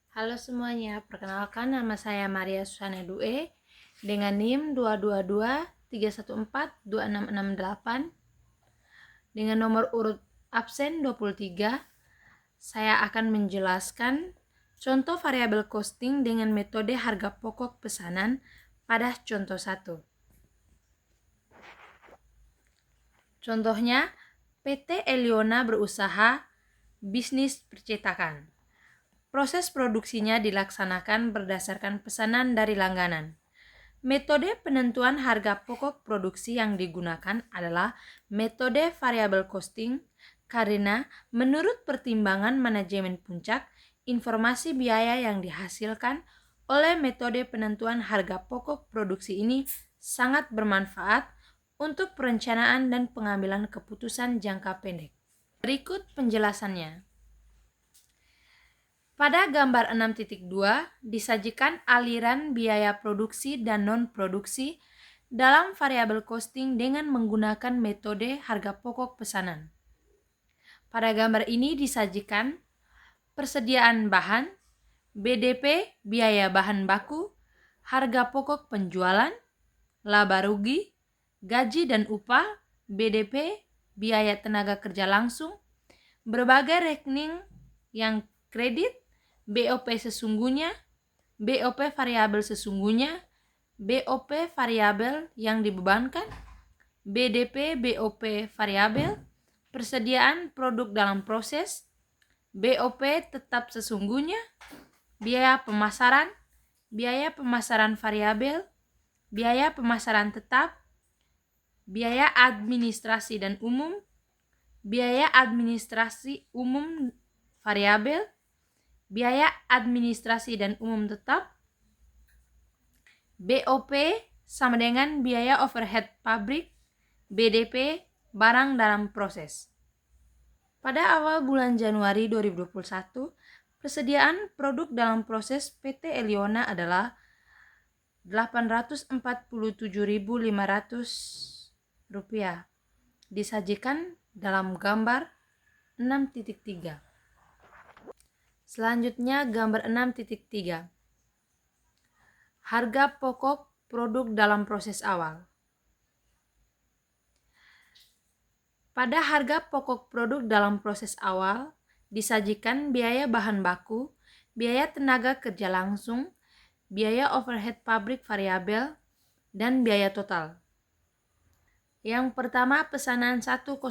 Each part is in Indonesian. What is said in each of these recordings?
Halo semuanya, perkenalkan nama saya Maria Susana Due dengan NIM 22231426668 dengan nomor urut absen 23. Saya akan menjelaskan contoh variabel costing dengan metode harga pokok pesanan pada contoh 1. Contohnya, PT Eliona berusaha bisnis percetakan. Proses produksinya dilaksanakan berdasarkan pesanan dari langganan. Metode penentuan harga pokok produksi yang digunakan adalah metode variable costing karena menurut pertimbangan manajemen puncak, informasi biaya yang dihasilkan oleh metode penentuan harga pokok produksi ini sangat bermanfaat untuk perencanaan dan pengambilan keputusan jangka pendek. Berikut penjelasannya. Pada gambar 6.2 disajikan aliran biaya produksi dan non-produksi dalam variabel costing dengan menggunakan metode harga pokok pesanan. Pada gambar ini disajikan persediaan bahan, BDP biaya bahan baku, harga pokok penjualan, laba rugi, gaji dan upah, BDP biaya tenaga kerja langsung, berbagai rekening yang kredit, BOP sesungguhnya, BOP variabel sesungguhnya, BOP variabel yang dibebankan, BDP BOP variabel, persediaan produk dalam proses, BOP tetap sesungguhnya, biaya pemasaran variabel, biaya pemasaran tetap, biaya administrasi dan umum, biaya administrasi umum variabel, biaya administrasi dan umum tetap, BOP sama dengan biaya overhead pabrik, BDP barang dalam proses. Pada awal bulan Januari 2021, persediaan produk dalam proses PT Eliona adalah Rp847.500 disajikan dalam gambar 6.3. Selanjutnya gambar 6.3. Harga pokok produk dalam proses awal. Pada harga pokok produk dalam proses awal disajikan biaya bahan baku, biaya tenaga kerja langsung, biaya overhead pabrik variabel, dan biaya total. Yang pertama pesanan 101,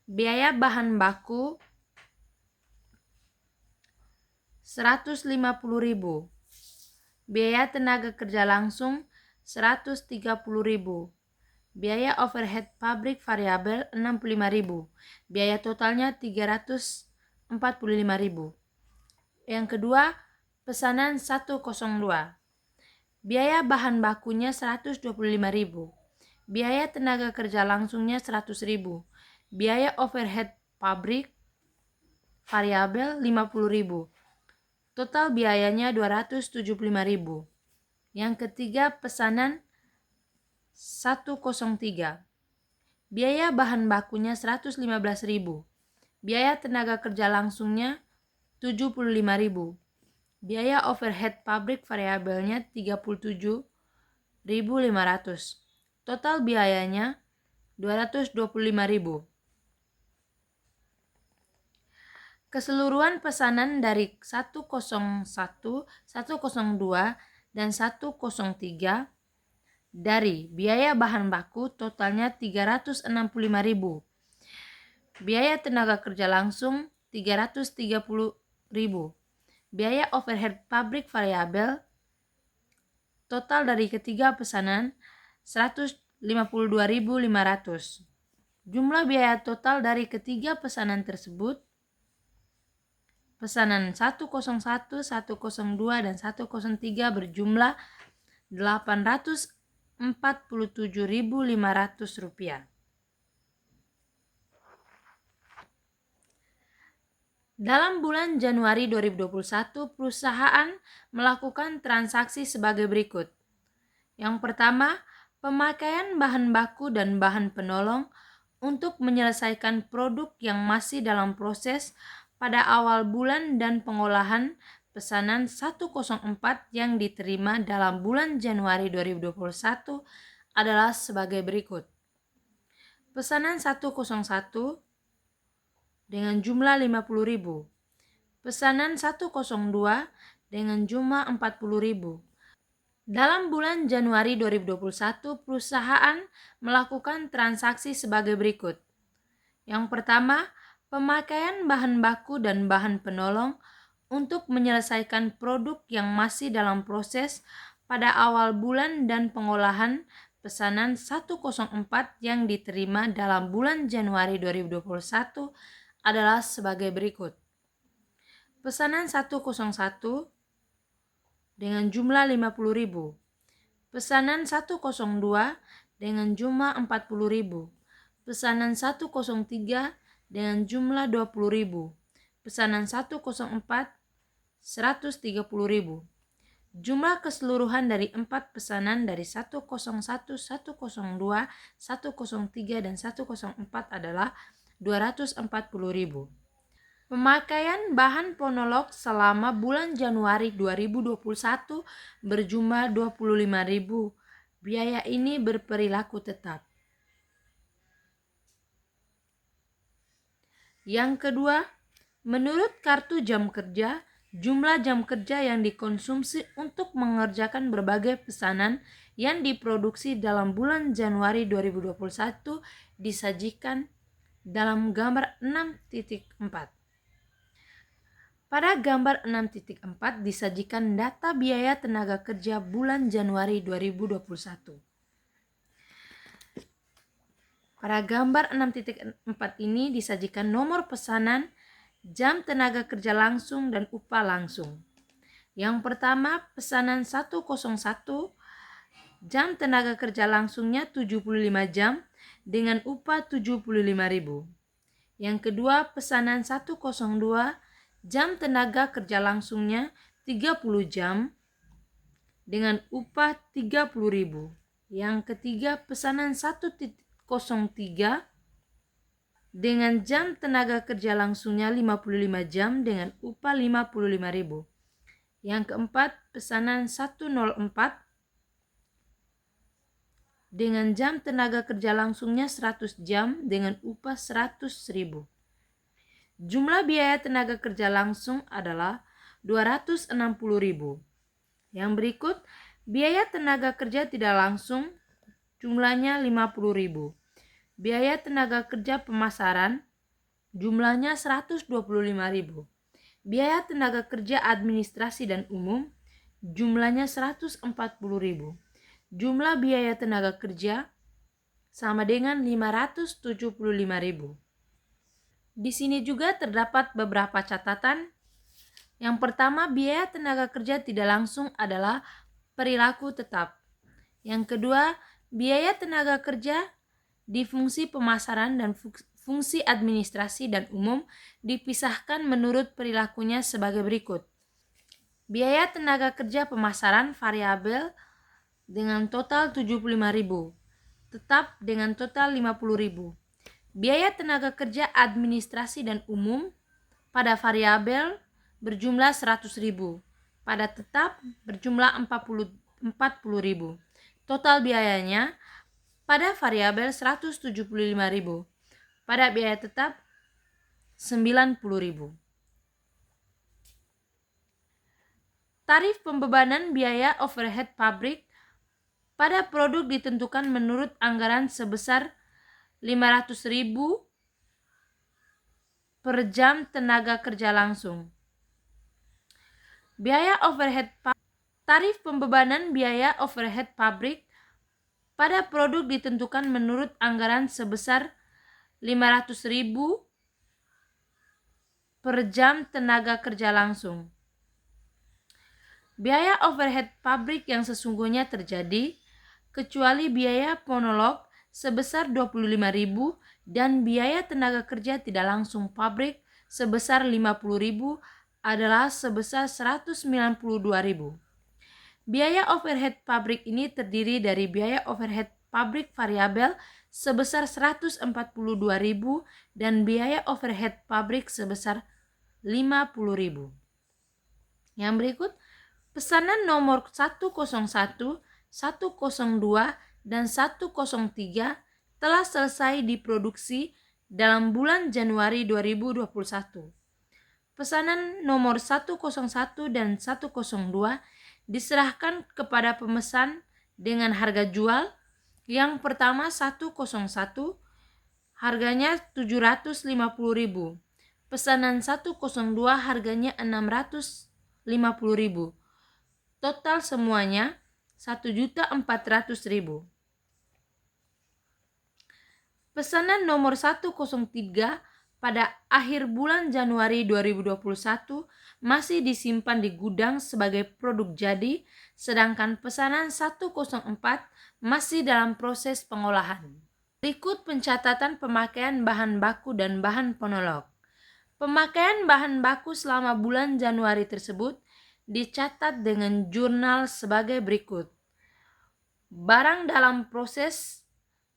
biaya bahan baku 150.000, biaya tenaga kerja langsung 130.000, biaya overhead pabrik variabel 65.000, biaya totalnya 345.000. Yang kedua, pesanan 102, biaya bahan bakunya 125.000, biaya tenaga kerja langsungnya 100.000, biaya overhead pabrik variabel 50.000. Total biayanya 275.000. Yang ketiga pesanan 103. Biaya bahan bakunya 115.000. Biaya tenaga kerja langsungnya 75.000. Biaya overhead pabrik variabelnya 37.500. Total biayanya 225.000. Keseluruhan pesanan dari 101, 102, dan 103 dari biaya bahan baku totalnya 365.000. Biaya tenaga kerja langsung 330.000. Biaya overhead pabrik variabel total dari ketiga pesanan 152.500. Jumlah biaya total dari ketiga pesanan tersebut, pesanan 101, 102, dan 103 berjumlah Rp847.500. Dalam bulan Januari 2021, perusahaan melakukan transaksi sebagai berikut. Yang pertama, pemakaian bahan baku dan bahan penolong untuk menyelesaikan produk yang masih dalam proses pada awal bulan dan pengolahan pesanan 104 yang diterima dalam bulan Januari 2021 adalah sebagai berikut. Pesanan 101 dengan jumlah 50.000. Pesanan 102 dengan jumlah 40.000. Dalam bulan Januari 2021, perusahaan melakukan transaksi sebagai berikut. Yang pertama, pemakaian bahan baku dan bahan penolong untuk menyelesaikan produk yang masih dalam proses pada awal bulan dan pengolahan pesanan 104 yang diterima dalam bulan Januari 2021 adalah sebagai berikut. Pesanan 101 dengan jumlah 50.000. Pesanan 102 dengan jumlah 40.000. Pesanan 103 dengan jumlah 20.000. Pesanan 104 130.000. Jumlah keseluruhan dari 4 pesanan dari 101, 102, 103, dan 104 adalah 240.000. Pemakaian bahan penolong selama bulan Januari 2021 berjumlah 25.000. Biaya ini berperilaku tetap. Yang kedua, menurut kartu jam kerja, jumlah jam kerja yang dikonsumsi untuk mengerjakan berbagai pesanan yang diproduksi dalam bulan Januari 2021 disajikan dalam gambar 6.4. Pada gambar 6.4 disajikan data biaya tenaga kerja bulan Januari 2021. Pada gambar 6.4 ini disajikan nomor pesanan, jam tenaga kerja langsung, dan upah langsung. Yang pertama, pesanan 101, jam tenaga kerja langsungnya 75 jam dengan upah 75.000. Yang kedua, pesanan 102, jam tenaga kerja langsungnya 30 jam dengan upah 30.000. Yang ketiga, pesanan 103 dengan jam tenaga kerja langsungnya 55 jam dengan upah 55.000. Yang keempat, pesanan 104 dengan jam tenaga kerja langsungnya 100 jam dengan upah 100.000. Jumlah biaya tenaga kerja langsung adalah 260.000. Yang berikut, biaya tenaga kerja tidak langsung jumlahnya 50.000. Biaya tenaga kerja pemasaran jumlahnya 125.000. Biaya tenaga kerja administrasi dan umum jumlahnya 140.000. Jumlah biaya tenaga kerja sama dengan 575.000. Di sini juga terdapat beberapa catatan. Yang pertama, biaya tenaga kerja tidak langsung adalah perilaku tetap. Yang kedua, biaya tenaga kerja di fungsi pemasaran dan fungsi administrasi dan umum dipisahkan menurut perilakunya sebagai berikut. Biaya tenaga kerja pemasaran variabel dengan total 75.000, tetap dengan total 50.000. Biaya tenaga kerja administrasi dan umum pada variabel berjumlah 100.000, pada tetap berjumlah 40.000. Total biayanya pada variabel 175.000, pada biaya tetap 90.000. Tarif pembebanan biaya overhead pabrik pada produk ditentukan menurut anggaran sebesar 500.000 per jam tenaga kerja langsung. Tarif pembebanan biaya overhead pabrik pada produk ditentukan menurut anggaran sebesar 500.000 per jam tenaga kerja langsung. Biaya overhead pabrik yang sesungguhnya terjadi kecuali biaya monolog sebesar 25.000 dan biaya tenaga kerja tidak langsung pabrik sebesar 50.000 adalah sebesar 192.000. Biaya overhead pabrik ini terdiri dari biaya overhead pabrik variabel sebesar 142.000 dan biaya overhead pabrik sebesar 50.000. Yang berikut, pesanan nomor 101, 102, dan 103 telah selesai diproduksi dalam bulan Januari 2021. Pesanan nomor 101 dan 102 diserahkan kepada pemesan dengan harga jual. Yang pertama 101 harganya 750.000. Pesanan 102 harganya 650.000. Total semuanya 1.400.000. Pesanan nomor 103 pada akhir bulan Januari 2021 masih disimpan di gudang sebagai produk jadi, sedangkan pesanan 104 masih dalam proses pengolahan. Berikut pencatatan pemakaian bahan baku dan bahan penolok. Pemakaian bahan baku selama bulan Januari tersebut dicatat dengan jurnal sebagai berikut. Barang dalam proses,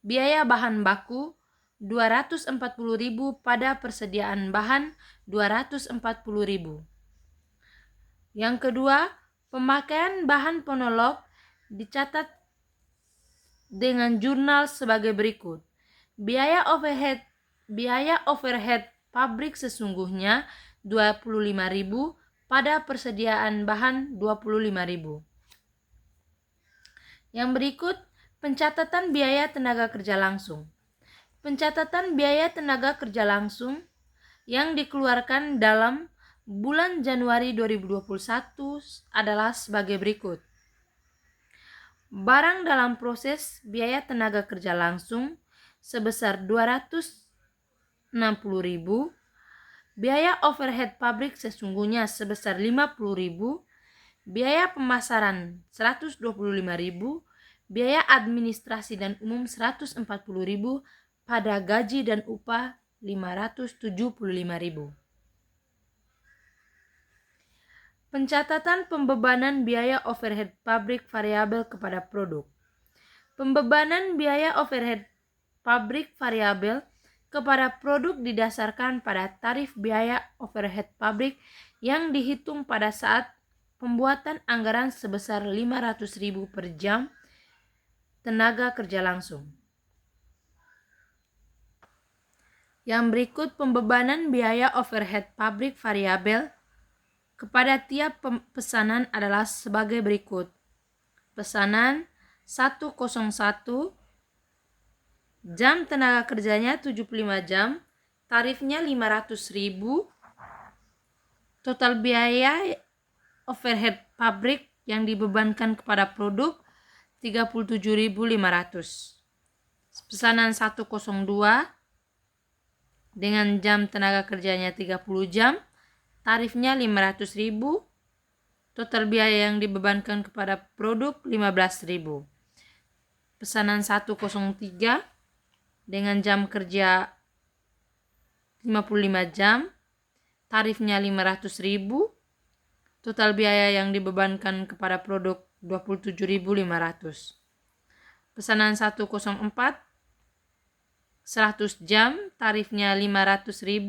biaya bahan baku 240.000 pada persediaan bahan 240.000. Yang kedua, pemakaian bahan penolok dicatat dengan jurnal sebagai berikut. Biaya overhead pabrik sesungguhnya 25.000 pada persediaan bahan 25.000. Yang berikut, pencatatan biaya tenaga kerja langsung. Pencatatan biaya tenaga kerja langsung yang dikeluarkan dalam bulan Januari 2021 adalah sebagai berikut. Barang dalam proses biaya tenaga kerja langsung sebesar 260.000, biaya overhead pabrik sesungguhnya sebesar 50.000, biaya pemasaran 125.000, biaya administrasi dan umum 140.000, pada gaji dan upah 575.000. Pencatatan pembebanan biaya overhead pabrik variabel kepada produk. Pembebanan biaya overhead pabrik variabel kepada produk didasarkan pada tarif biaya overhead pabrik yang dihitung pada saat pembuatan anggaran sebesar 500.000 per jam tenaga kerja langsung. Yang berikut pembebanan biaya overhead pabrik variabel kepada tiap pesanan adalah sebagai berikut. Pesanan 101, jam tenaga kerjanya 75 jam, tarifnya 500.000, total biaya overhead pabrik yang dibebankan kepada produk 37.500. Pesanan 102 dengan jam tenaga kerjanya 30 jam, tarifnya 500.000, total biaya yang dibebankan kepada produk 15.000. Pesanan 103 dengan jam kerja 55 jam, tarifnya 500.000, total biaya yang dibebankan kepada produk 27.500. Pesanan 104 100 jam, tarifnya 500.000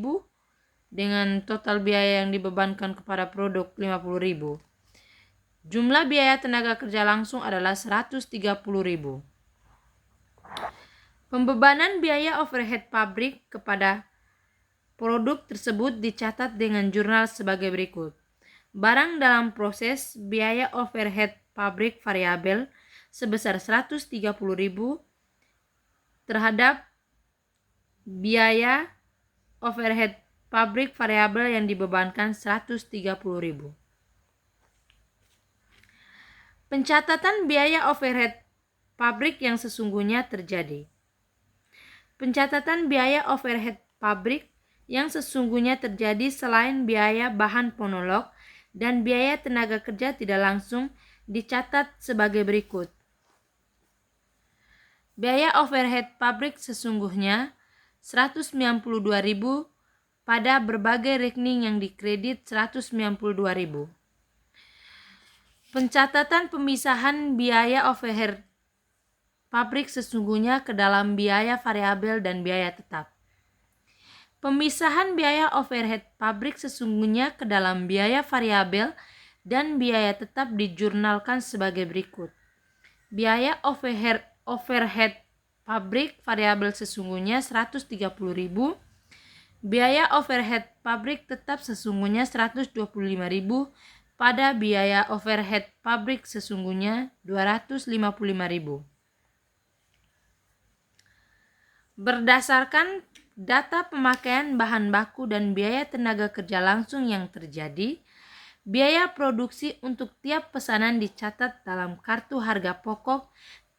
dengan total biaya yang dibebankan kepada produk 50.000. Jumlah biaya tenaga kerja langsung adalah 130.000. Pembebanan biaya overhead pabrik kepada produk tersebut dicatat dengan jurnal sebagai berikut. Barang dalam proses, biaya overhead pabrik variabel sebesar 130.000 terhadap biaya overhead pabrik variabel yang dibebankan 130.000. Pencatatan biaya overhead pabrik yang sesungguhnya terjadi. Pencatatan biaya overhead pabrik yang sesungguhnya terjadi selain biaya bahan penolok dan biaya tenaga kerja tidak langsung dicatat sebagai berikut. Biaya overhead pabrik sesungguhnya 192.000 pada berbagai rekening yang dikredit 192.000. Pencatatan pemisahan biaya overhead pabrik sesungguhnya ke dalam biaya variabel dan biaya tetap. Pemisahan biaya overhead pabrik sesungguhnya ke dalam biaya variabel dan biaya tetap dijurnalkan sebagai berikut. Biaya overhead pabrik variabel sesungguhnya 130.000, biaya overhead pabrik tetap sesungguhnya 125.000 pada biaya overhead pabrik sesungguhnya 255.000. Berdasarkan data pemakaian bahan baku dan biaya tenaga kerja langsung yang terjadi, biaya produksi untuk tiap pesanan dicatat dalam kartu harga pokok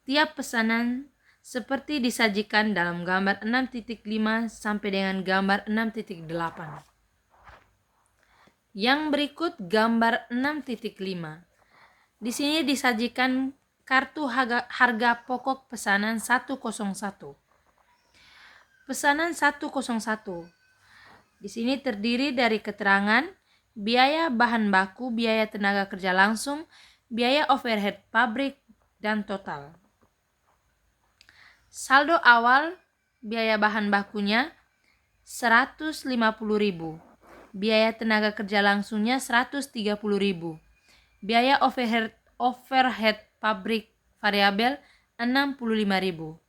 tiap pesanan seperti disajikan dalam gambar 6.5 sampai dengan gambar 6.8. Yang berikut gambar 6.5. Di sini disajikan kartu harga pokok pesanan 101. Pesanan 101. Di sini terdiri dari keterangan biaya bahan baku, biaya tenaga kerja langsung, biaya overhead pabrik, dan total. Saldo awal biaya bahan bakunya 150.000, biaya tenaga kerja langsungnya 130.000, biaya overhead pabrik variabel 65.000,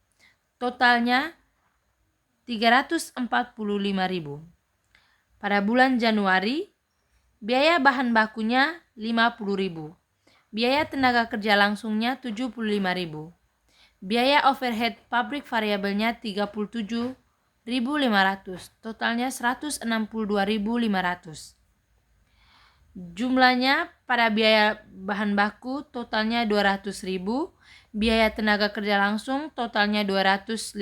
totalnya 345.000. Pada bulan Januari, biaya bahan bakunya 50.000, biaya tenaga kerja langsungnya 75.000, biaya overhead pabrik variabelnya 37.500, totalnya 162.500. Jumlahnya pada biaya bahan baku totalnya 200.000, biaya tenaga kerja langsung totalnya 205.000,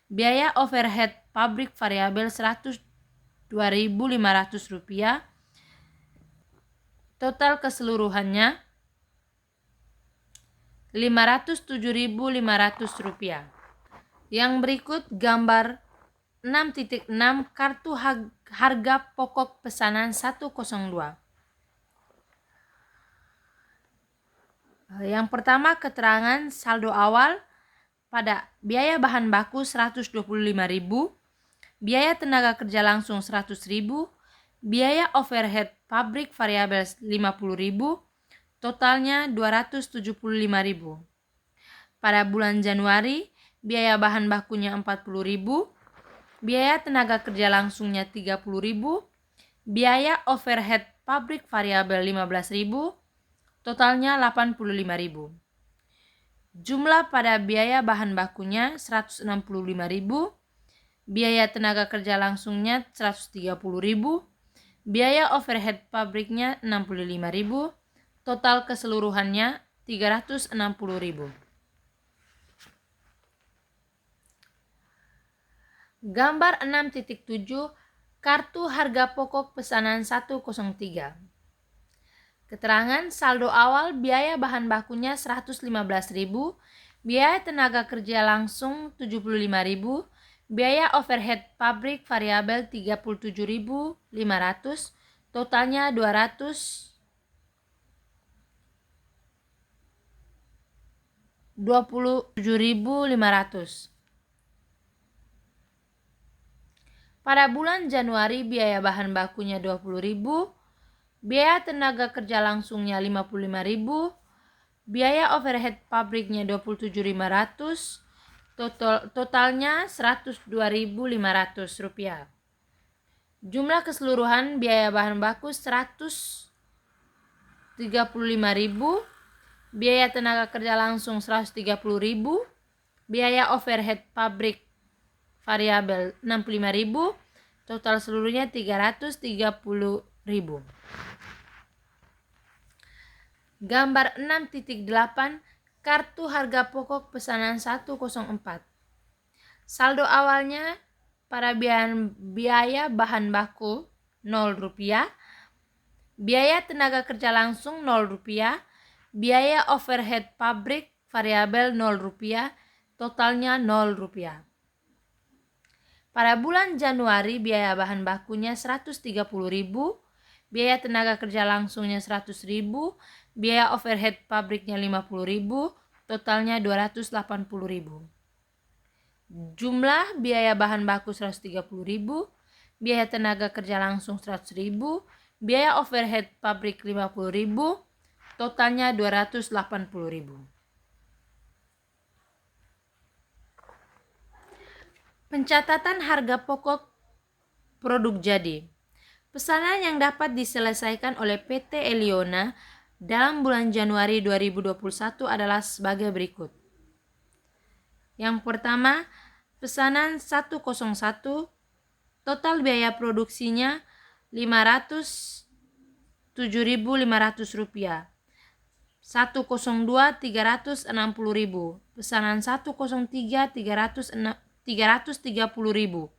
biaya overhead pabrik variabel 102.500 rupiah, total keseluruhannya 507.500 rupiah. Yang berikut gambar 6.6 kartu harga pokok pesanan 102. Yang pertama, keterangan saldo awal pada biaya bahan baku 125.000, biaya tenaga kerja langsung 100.000, biaya overhead pabrik variabel 50.000, totalnya 275.000. Pada bulan Januari, biaya bahan bakunya 40.000, biaya tenaga kerja langsungnya 30.000, biaya overhead pabrik variabel 15.000, totalnya 85.000. Jumlah pada biaya bahan bakunya 165.000, biaya tenaga kerja langsungnya 130.000, biaya overhead pabriknya 65.000, total keseluruhannya 360.000. Gambar 6.7 kartu harga pokok pesanan 103. Keterangan saldo awal biaya bahan bakunya 115.000, biaya tenaga kerja langsung 75.000, biaya overhead pabrik variabel 37.500, totalnya 227.500. Pada bulan Januari biaya bahan bakunya 20.000, biaya tenaga kerja langsungnya 55.000, biaya overhead pabriknya 27.500, totalnya 102.500 rupiah. Jumlah keseluruhan biaya bahan baku 135.000, biaya tenaga kerja langsung 130.000, biaya overhead pabrik variabel 65.000, total seluruhnya 330.000. Gambar 6.8 kartu harga pokok pesanan 104. Saldo awalnya para biaya bahan baku 0 rupiah, biaya tenaga kerja langsung 0 rupiah, biaya overhead pabrik variabel 0 rupiah, totalnya 0 rupiah. Pada bulan Januari biaya bahan bakunya 130.000, biaya tenaga kerja langsungnya 100.000, biaya overhead pabriknya 50.000, totalnya 280.000. Jumlah biaya bahan baku 130.000, biaya tenaga kerja langsung 100.000, biaya overhead pabrik 50.000, totalnya 280.000. Pencatatan harga pokok produk jadi. Pesanan yang dapat diselesaikan oleh PT Eliona dalam bulan Januari 2021 adalah sebagai berikut. Yang pertama, pesanan 101, total biaya produksinya Rp507.500. 102 360.000. Pesanan 103 330.000.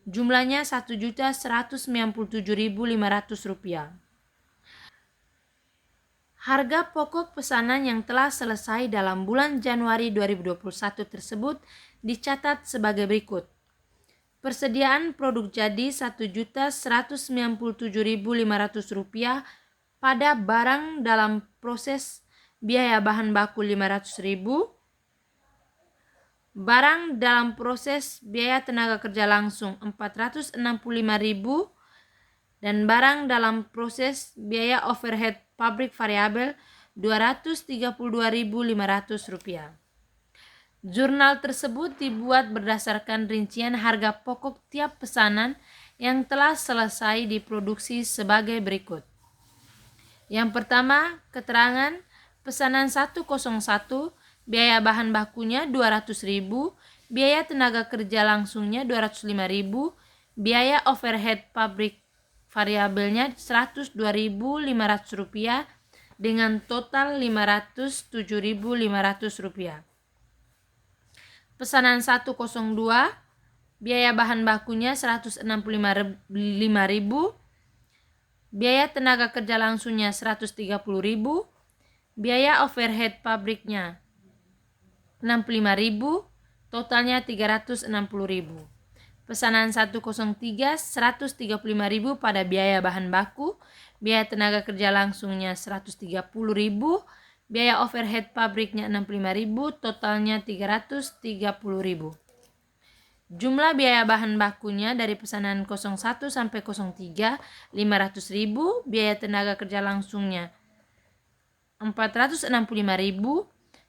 Jumlahnya Rp1.197.500. Harga pokok pesanan yang telah selesai dalam bulan Januari 2021 tersebut dicatat sebagai berikut. Persediaan produk jadi Rp1.197.500 pada barang dalam proses biaya bahan baku Rp500.000, barang dalam proses biaya tenaga kerja langsung Rp465.000, dan barang dalam proses biaya overhead pabrik variabel Rp232.500. Jurnal tersebut dibuat berdasarkan rincian harga pokok tiap pesanan yang telah selesai diproduksi sebagai berikut. Yang pertama, keterangan pesanan 101, biaya bahan bakunya Rp200.000, biaya tenaga kerja langsungnya Rp205.000, biaya overhead pabrik variabelnya Rp102.500 dengan total Rp507.500. Pesanan 102, biaya bahan bakunya Rp165.000, biaya tenaga kerja langsungnya Rp130.000, biaya overhead pabriknya Rp65.000, totalnya Rp360.000. Pesanan 103, Rp135.000 pada biaya bahan baku, biaya tenaga kerja langsungnya Rp130.000, biaya overhead pabriknya Rp65.000, totalnya Rp330.000. Jumlah biaya bahan bakunya dari pesanan 01 sampai 03 Rp500.000, biaya tenaga kerja langsungnya Rp465.000,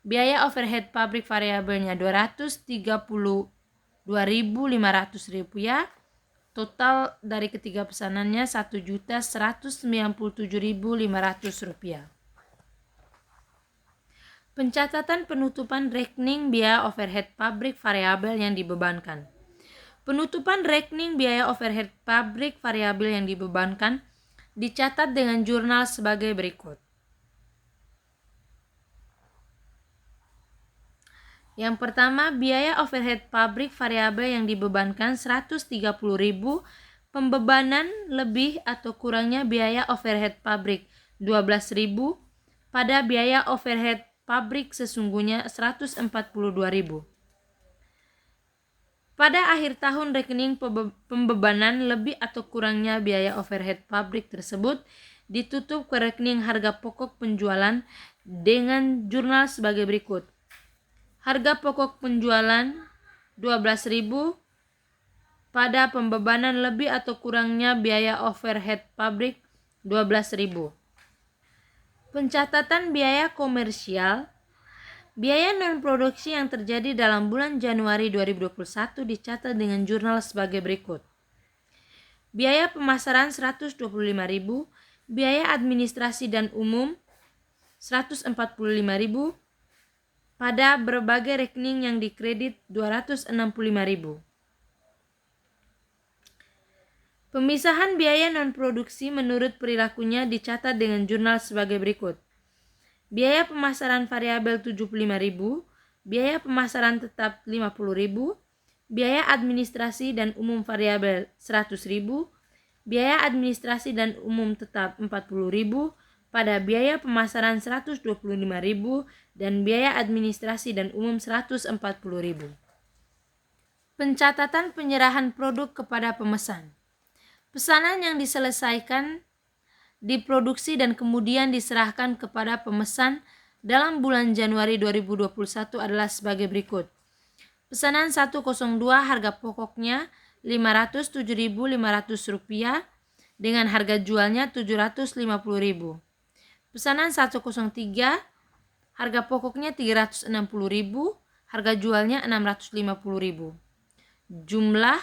biaya overhead pabrik variabelnya Rp232.500, total dari ketiga pesanannya Rp1.197.500. Pencatatan penutupan rekening biaya overhead pabrik variabel yang dibebankan. Penutupan rekening biaya overhead pabrik variabel yang dibebankan dicatat dengan jurnal sebagai berikut. Yang pertama, biaya overhead pabrik variabel yang dibebankan Rp130.000, pembebanan lebih atau kurangnya biaya overhead pabrik Rp12.000 pada biaya overhead pabrik sesungguhnya Rp142.000. Pada akhir tahun rekening pembebanan lebih atau kurangnya biaya overhead pabrik tersebut ditutup ke rekening harga pokok penjualan dengan jurnal sebagai berikut. Harga pokok penjualan Rp12.000 pada pembebanan lebih atau kurangnya biaya overhead pabrik Rp12.000. Pencatatan biaya komersial. Biaya non-produksi yang terjadi dalam bulan Januari 2021 dicatat dengan jurnal sebagai berikut. Biaya pemasaran Rp125.000, biaya administrasi dan umum Rp145.000, pada berbagai rekening yang dikredit Rp265.000. Pemisahan biaya non-produksi menurut perilakunya dicatat dengan jurnal sebagai berikut. Biaya pemasaran variabel Rp75.000, biaya pemasaran tetap Rp50.000, biaya administrasi dan umum variabel Rp100.000, biaya administrasi dan umum tetap Rp40.000, pada biaya pemasaran Rp125.000 dan biaya administrasi dan umum Rp140.000. Pencatatan penyerahan produk kepada pemesan. Pesanan yang diselesaikan, diproduksi dan kemudian diserahkan kepada pemesan dalam bulan Januari 2021 adalah sebagai berikut. Pesanan 102 harga pokoknya Rp507.500, dengan harga jualnya Rp750.000. Pesanan 103, harga pokoknya Rp360.000, harga jualnya Rp650.000. Jumlah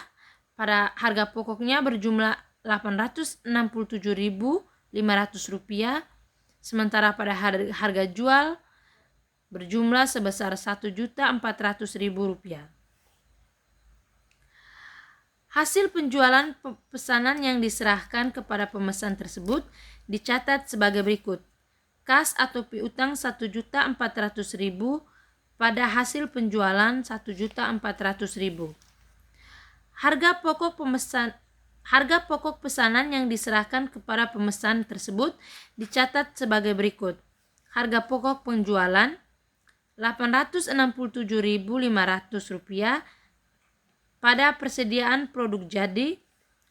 pada harga pokoknya berjumlah Rp867.500, sementara pada harga jual berjumlah sebesar Rp1.400.000. Hasil penjualan pesanan yang diserahkan kepada pemesan tersebut dicatat sebagai berikut. Kas atau piutang Rp1.400.000 pada hasil penjualan Rp1.400.000. Harga pokok pesanan yang diserahkan kepada pemesan tersebut dicatat sebagai berikut. Harga pokok penjualan Rp867.500 pada persediaan produk jadi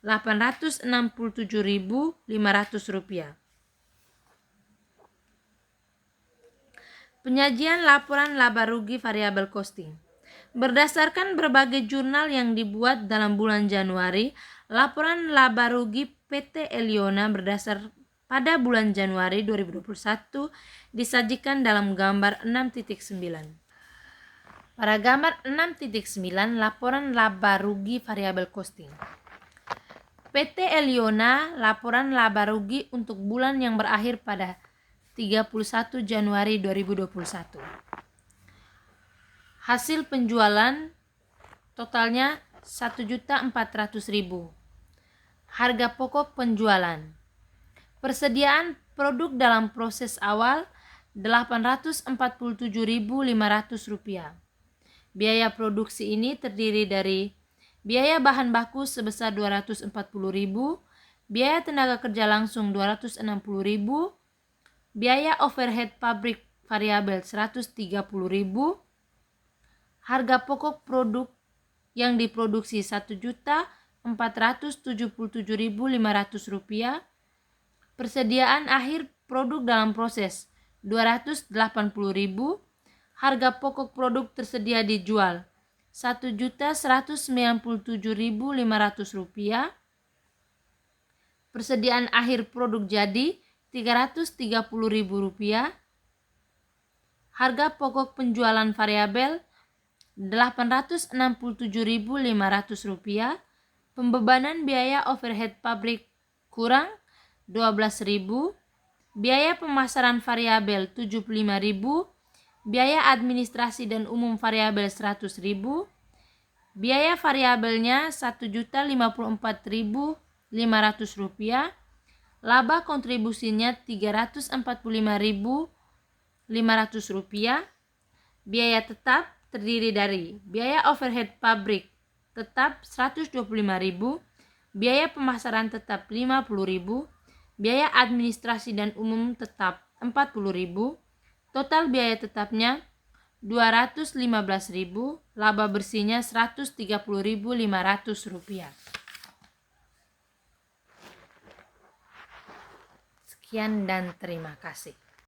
Rp867.500. Penyajian laporan laba rugi variabel costing. Berdasarkan berbagai jurnal yang dibuat dalam bulan Januari, laporan laba rugi PT Eliona berdasar pada bulan Januari 2021 disajikan dalam gambar 6.9. Pada gambar 6.9, laporan laba rugi variabel costing. PT Eliona laporan laba rugi untuk bulan yang berakhir pada 31 Januari 2021. Hasil penjualan totalnya Rp1.400.000. Harga pokok penjualan. Persediaan produk dalam proses awal Rp847.500. Biaya produksi ini terdiri dari biaya bahan baku sebesar Rp240.000, biaya tenaga kerja langsung Rp260.000, biaya overhead pabrik variabel Rp130.000, harga pokok produk yang diproduksi Rp1.477.500, persediaan akhir produk dalam proses Rp280.000, harga pokok produk tersedia dijual Rp1.197.500, persediaan akhir produk jadi Rp330.000, harga pokok penjualan variabel Rp867.500, pembebanan biaya overhead pabrik kurang Rp12.000, biaya pemasaran variabel Rp75.000, biaya administrasi dan umum variabel Rp100.000, biaya variabelnya Rp1.054.500, laba kontribusinya Rp345.500, biaya tetap terdiri dari biaya overhead pabrik tetap Rp125.000, biaya pemasaran tetap Rp50.000, biaya administrasi dan umum tetap Rp40.000, total biaya tetapnya Rp215.000, laba bersihnya Rp130.500. Sekian dan terima kasih.